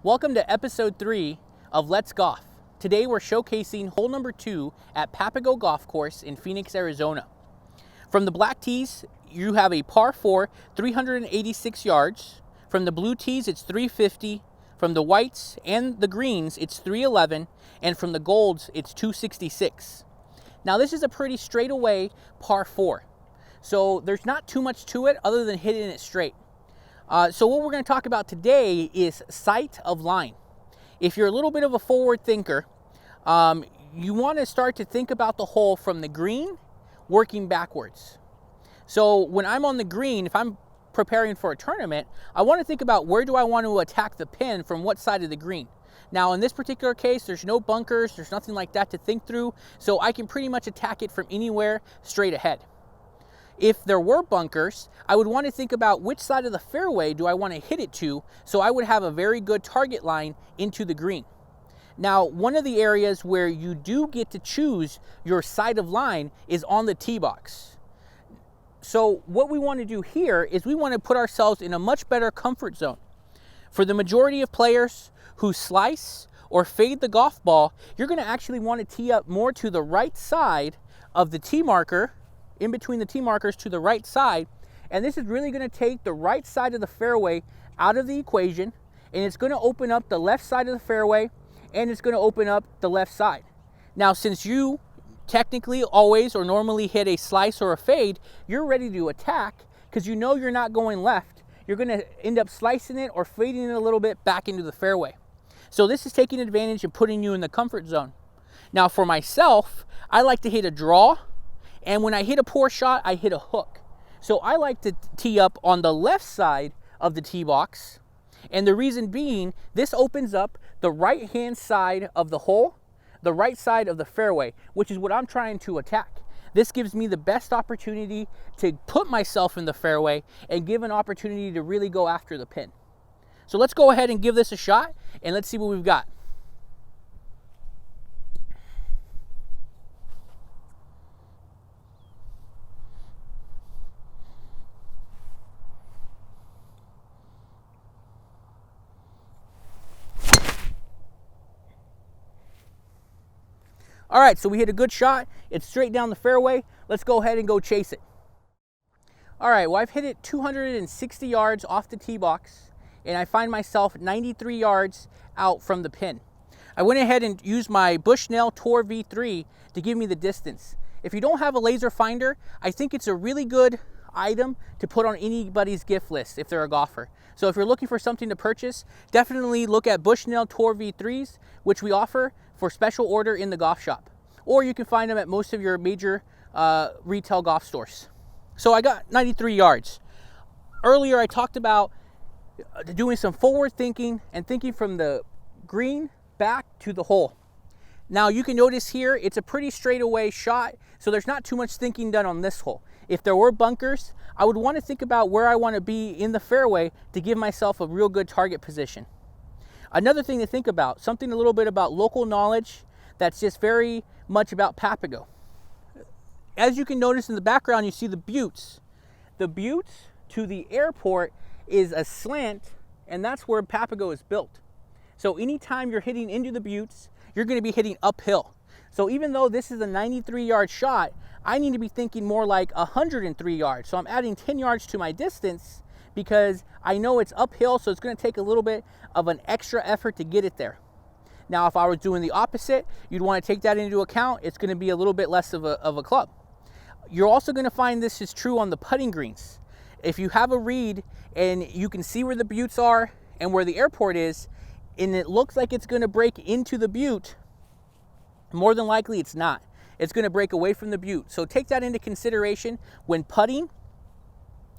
Welcome to episode 3 of Let's Golf. Today we're showcasing hole number 2 at Papago Golf Course in Phoenix, Arizona. From the black tees, you have a par 4, 386 yards. From the blue tees, it's 350. From the whites and the greens, it's 311. And from the golds, it's 266. Now this is a pretty straightaway par 4. So there's not too much to it other than hitting it straight. So what we're going to talk about today is sight of line. If you're a little bit of a forward thinker, you want to start to think about the hole from the green, working backwards. So when I'm on the green, if I'm preparing for a tournament, I want to think about where do I want to attack the pin from what side of the green. Now in this particular case, there's no bunkers, there's nothing like that to think through, so I can pretty much attack it from anywhere straight ahead. If there were bunkers, I would want to think about which side of the fairway do I want to hit it to, so I would have a very good target line into the green. Now, one of the areas where you do get to choose your side of line is on the tee box. So what we want to do here is we want to put ourselves in a much better comfort zone. For the majority of players who slice or fade the golf ball, you're going to actually want to tee up more to the right side of the tee marker, in between the tee markers to the right side, and this is really going to take the right side of the fairway out of the equation, and it's going to open up the left side of the fairway, and it's going to open up the left side. Now since you technically always or normally hit a slice or a fade, you're ready to attack because you know you're not going left. You're going to end up slicing it or fading it a little bit back into the fairway. So this is taking advantage of putting you in the comfort zone. Now for myself, I like to hit a draw, and when I hit a poor shot, I hit a hook. So I like to tee up on the left side of the tee box. And the reason being, this opens up the right-hand side of the hole, the right side of the fairway, which is what I'm trying to attack. This gives me the best opportunity to put myself in the fairway and give an opportunity to really go after the pin. So let's go ahead and give this a shot, and let's see what we've got. All right, so we hit a good shot. It's straight down the fairway. Let's go ahead and go chase it. All right, well, I've hit it 260 yards off the tee box, and I find myself 93 yards out from the pin. I went ahead and used my Bushnell Tour V3 to give me the distance. If you don't have a laser finder, I think it's a really good item to put on anybody's gift list if they're a golfer. So if you're looking for something to purchase, definitely look at Bushnell Tour V3s, which we offer for special order in the golf shop. Or you can find them at most of your major retail golf stores. So I got 93 yards. Earlier I talked about doing some forward thinking and thinking from the green back to the hole. Now you can notice here it's a pretty straightaway shot, so there's not too much thinking done on this hole. If there were bunkers, I would want to think about where I want to be in the fairway to give myself a real good target position. Another thing to think about, something a little bit about local knowledge that's just very much about Papago. As you can notice in the background, you see the buttes. The buttes to the airport is a slant, and that's where Papago is built. So anytime you're hitting into the buttes, you're going to be hitting uphill. So even though this is a 93-yard shot, I need to be thinking more like 103 yards. So I'm adding 10 yards to my distance because I know it's uphill, so it's going to take a little bit of an extra effort to get it there. Now, if I was doing the opposite, you'd want to take that into account. It's going to be a little bit less of a club. You're also going to find this is true on the putting greens. If you have a read and you can see where the buttes are and where the airport is, and it looks like it's going to break into the butte, more than likely it's not. It's going to break away from the butte. So take that into consideration when putting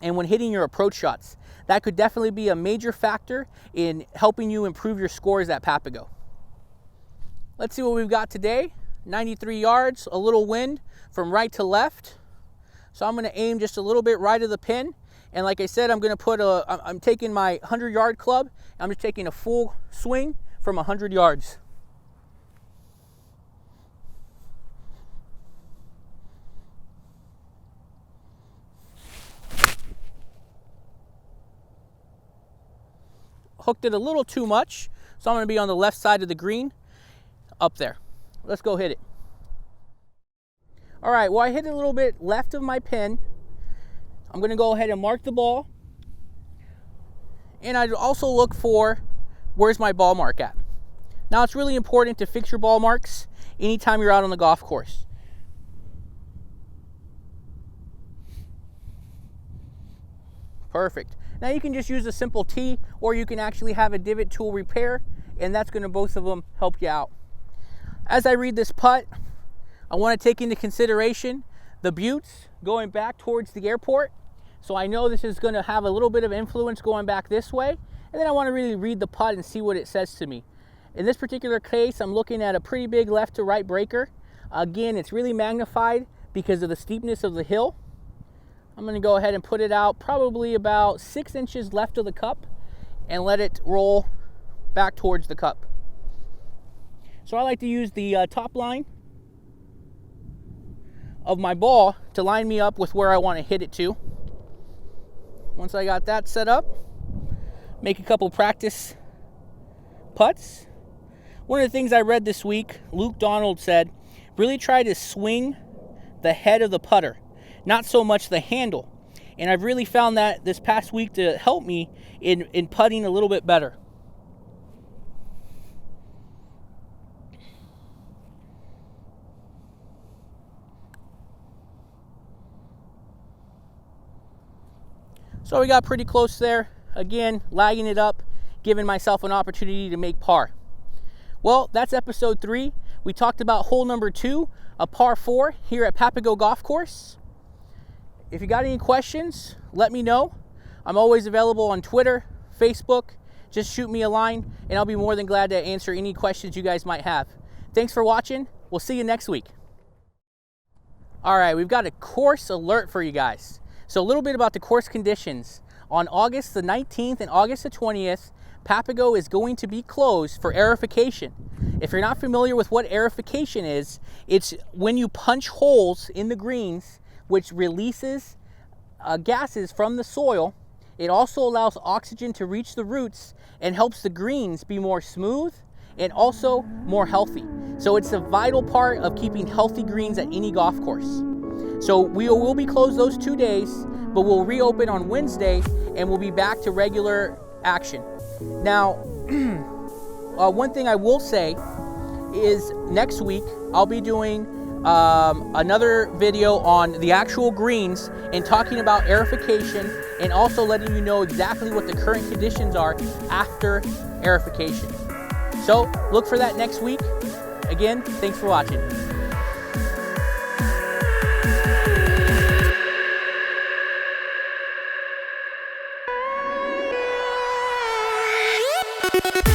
and when hitting your approach shots. That could definitely be a major factor in helping you improve your scores at Papago. Let's see what we've got today. 93 yards, a little wind from right to left. So I'm going to aim just a little bit right of the pin. And like I said, I'm taking my 100-yard club. I'm just taking a full swing from 100 yards. Hooked it a little too much, So I'm going to be on the left side of the green, up there. Let's go hit it. All right, well, I hit it a little bit left of my pin. I'm going to go ahead and mark the ball. And I'd also look for where's my ball mark at. Now, it's really important to fix your ball marks anytime you're out on the golf course. Perfect. Now you can just use a simple tee, or you can actually have a divot tool repair, and that's going to both of them help you out. As I read this putt, I want to take into consideration the buttes going back towards the airport. So I know this is going to have a little bit of influence going back this way, and then I want to really read the putt and see what it says to me. In this particular case, I'm looking at a pretty big left to right breaker. Again, it's really magnified because of the steepness of the hill. I'm going to go ahead and put it out probably about 6 inches left of the cup and let it roll back towards the cup. So I like to use the top line of my ball to line me up with where I want to hit it to. Once I got that set up, make a couple practice putts. One of the things I read this week, Luke Donald said, really try to swing the head of the putter, not so much the handle. And I've really found that this past week to help me in putting a little bit better. So we got pretty close there. Again, lagging it up, giving myself an opportunity to make par. Well, that's episode 3. We talked about hole number 2, a par 4 here at Papago Golf Course. If you got any questions, let me know. I'm always available on Twitter, Facebook. Just shoot me a line, and I'll be more than glad to answer any questions you guys might have. Thanks for watching. We'll see you next week. All right, we've got a course alert for you guys. So a little bit about the course conditions. On August the 19th and August the 20th, Papago is going to be closed for aerification. If you're not familiar with what aerification is, it's when you punch holes in the greens, which releases gases from the soil. It also allows oxygen to reach the roots and helps the greens be more smooth and also more healthy. So it's a vital part of keeping healthy greens at any golf course. So we will be closed those 2 days, but we'll reopen on Wednesday and we'll be back to regular action. Now, one thing I will say is next week I'll be doing another video on the actual greens and talking about aerification and also letting you know exactly what the current conditions are after aerification. So look for that next week. Again, thanks for watching. You